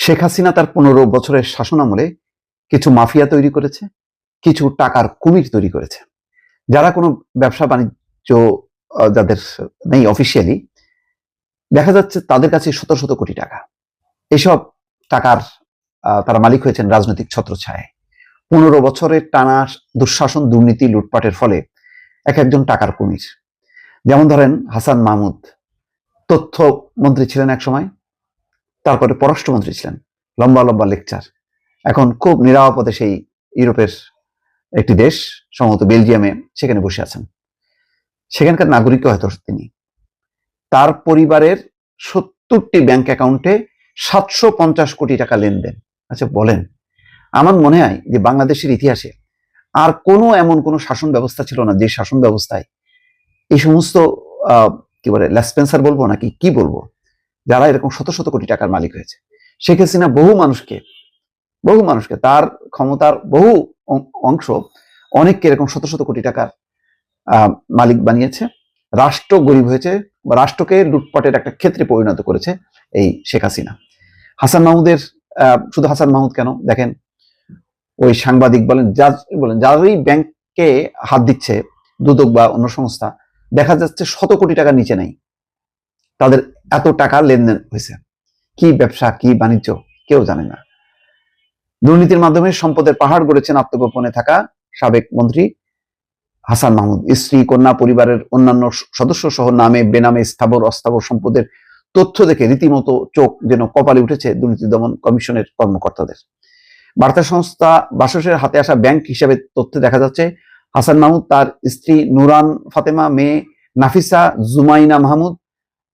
শেখ হাসিনা তার 15 বছরের শাসনামলে কিছু মাফিয়া তৈরি করেছে, কিছু টাকার কুমির তৈরি করেছে। যারা কোনো ব্যবসা বাণিজ্য যাদের নেই অফিসিয়ালি, দেখা যাচ্ছে তাদের কাছে শত শত কোটি টাকা। এসব টাকার তারা মালিক হয়েছেন রাজনৈতিক ছত্রছায়ায়। 15 বছরের টানা দুঃশাসন, দুর্নীতি, লুটপাটের ফলে এক একজন টাকার কুমির। যেমন ধরেন হাসান মাহমুদ, তথ্যমন্ত্রী ছিলেন এক সময়, তারপরে পররাষ্ট্রমন্ত্রী ছিলেন, লম্বা লম্বা লেকচার। এখন খুব নিরাপদে সেই ইউরোপের একটি দেশ, সম্ভবত বেলজিয়ামে, সেখানে বসে আছেন। সেখানকার নাগরিক হয়তো তিনি। তার পরিবারের 70টি ব্যাংক অ্যাকাউন্টে 750 কোটি টাকা লেনদেন। আচ্ছা বলেন, আমার মনে হয় যে বাংলাদেশের ইতিহাসে আর এমন কোনো শাসন ব্যবস্থা ছিল না যে শাসন ব্যবস্থায় এই সমস্ত কি বলে লেসপেন্সার বলবো নাকি কি বলবো, যারা এরকম শত শত কোটি টাকার মালিক হয়েছে। শেখ হাসিনা বহু মানুষকে তার ক্ষমতার বহু অংশ অনেককে এরকম শত শত কোটি টাকার মালিক বানিয়েছে। রাষ্ট্র গরিব হয়েছে, বা রাষ্ট্রকে লুটপাটের একটা ক্ষেত্রে পরিণত করেছে এই শেখ হাসিনা। হাসান মাহমুদের শুধু হাসান মাহমুদ কেন, দেখেন ওই সাংবাদিক বলেন যারাই ব্যাংকে হাত দিচ্ছে, দুদক বা অন্য সংস্থা, দেখা যাচ্ছে শত কোটি টাকার নিচে নেই তাদের এত টাকা লেনদেন হয়েছে। কি ব্যবসা, কি বাণিজ্য, কেউ জানে না। দুর্নীতির মাধ্যমে সম্পদের পাহাড় গড়েছেন আত্মগোপনে থাকা সাবেক মন্ত্রী হাসান মাহমুদ। স্ত্রী, কন্যা, পরিবারের অন্যান্য সদস্য সহ নামে বেনামে স্থাবর অস্থাবর সম্পদের তথ্য দেখে রীতিমতো চোখ যেন কপালে উঠেছে দুর্নীতি দমন কমিশনের কর্মকর্তাদের। বার্তা সংস্থা বাসসের হাতে আসা ব্যাংক হিসাবে তথ্যে দেখা যাচ্ছে হাসান মাহমুদ, তার স্ত্রী নুরান ফাতেমা, মেয়ে নাফিসা জুমাইনা মাহমুদ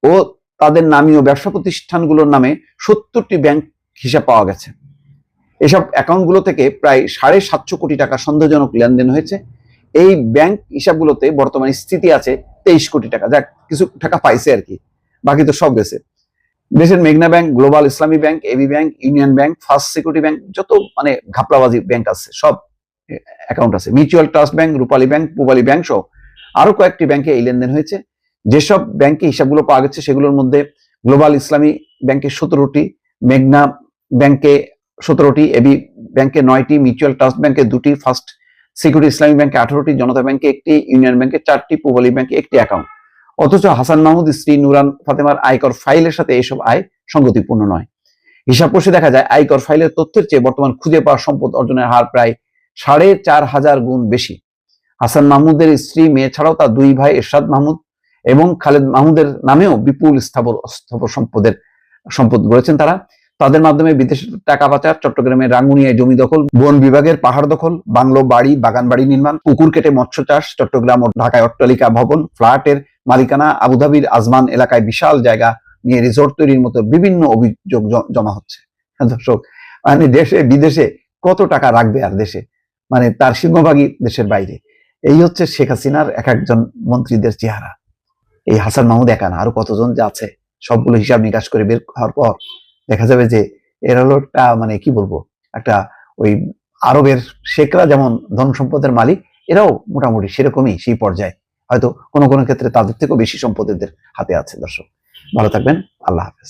ও তাদের নামীয় ব্যবসা প্রতিষ্ঠানগুলোর নামে 70টি ব্যাংক হিসাব পাওয়া গেছে। এসব অ্যাকাউন্টগুলো থেকে প্রায় 750 কোটি টাকা সন্দেহজনক লেনদেন হয়েছে। এই ব্যাংক হিসাবগুলোতে বর্তমানে স্থিতি আছে 23 কোটি টাকা, যা কিছু টাকা পাইছে আর কি, বাকি তো সব গেছে। দেশের মেঘনা Bank, Global Islami Bank, AB Bank, Union Bank, First Security Bank, যত মানে ঘাপলাবাজি ব্যাংক আছে সব অ্যাকাউন্ট আছে। Mutual Trust Bank, Rupali Bank, Pubali Bank সহ আরো কয়েকটি ব্যাংকে এই লেনদেন হয়েছে। যেসব ব্যাংকে হিসাবগুলো পাওয়া গেছে সেগুলোর মধ্যে গ্লোবাল ইসলামী ব্যাংকে 17টি, মেঘনা ব্যাংকে 17টি, এবি ব্যাংকে 9টি, মিউচুয়াল ট্রাস্ট ব্যাংকে 2টি, ফার্স্ট সিকিউরিটি ইসলামী ব্যাংকে 18টি, জনতা ব্যাংকে 1টি, ইউনিয়ন ব্যাংকে 4টি, পূবালী ব্যাংকে 1টি অ্যাকাউন্ট। অথচ হাসান মাহমুদ স্ত্রী নুরান ফাতেমার আয়কর ফাইলের সাথে এসব আয় সঙ্গতিপূর্ণ নয়। হিসাব কষে দেখা যায় আয়কর ফাইলের তথ্যের চেয়ে বর্তমান খুঁজে পাওয়া সম্পদ অর্জনের হার প্রায় 4500 গুণ বেশি। হাসান মাহমুদের স্ত্রী, মেয়ে ছাড়াও তার 2 ভাই এরশাদ মাহমুদ এবং খালেদ মাহমুদের নামেও বিপুল স্থাবর অস্থাবর সম্পদ গড়েছেন তারা। তাদের মাধ্যমে বিদেশে টাকা পাচার, চট্টগ্রামের রাঙ্গুনিয়ায় জমি দখল, বন বিভাগের পাহাড় দখল, বাংলো বাড়ি, বাগান বাড়ি নির্মাণ, পুকুর কেটে মৎস্য চাষ, চট্টগ্রাম ও ঢাকায় অট্টালিকা ভবন, ফ্ল্যাটের মালিকানা, আবুধাবির আজমান এলাকায় বিশাল জায়গা নিয়ে রিসোর্ট তৈরির মতো বিভিন্ন অভিযোগ জমা হচ্ছে। দর্শক, মানে দেশে বিদেশে কত টাকা রাখবে আর দেশে, মানে তার সিংহভাগই দেশের বাইরে। এই হচ্ছে শেখ হাসিনার এক একজন মন্ত্রীদের চেহারা। এই হাসান মাহমুদ একা না, আরো কতজন যে আছে, সবগুলো হিসাব নিকাশ করে বের হওয়ার পর দেখা যাবে যে এর হলো একটা মানে কি বলবো, একটা ওই আরবের শেখরা যেমন ধন সম্পদের মালিক, এরাও মোটামুটি সেরকমই সেই পর্যায়ে, হয়তো কোনো কোনো ক্ষেত্রে তাদের থেকেও বেশি সম্পদ এদের হাতে আছে। দর্শক, ভালো থাকবেন, আল্লাহ হাফেজ।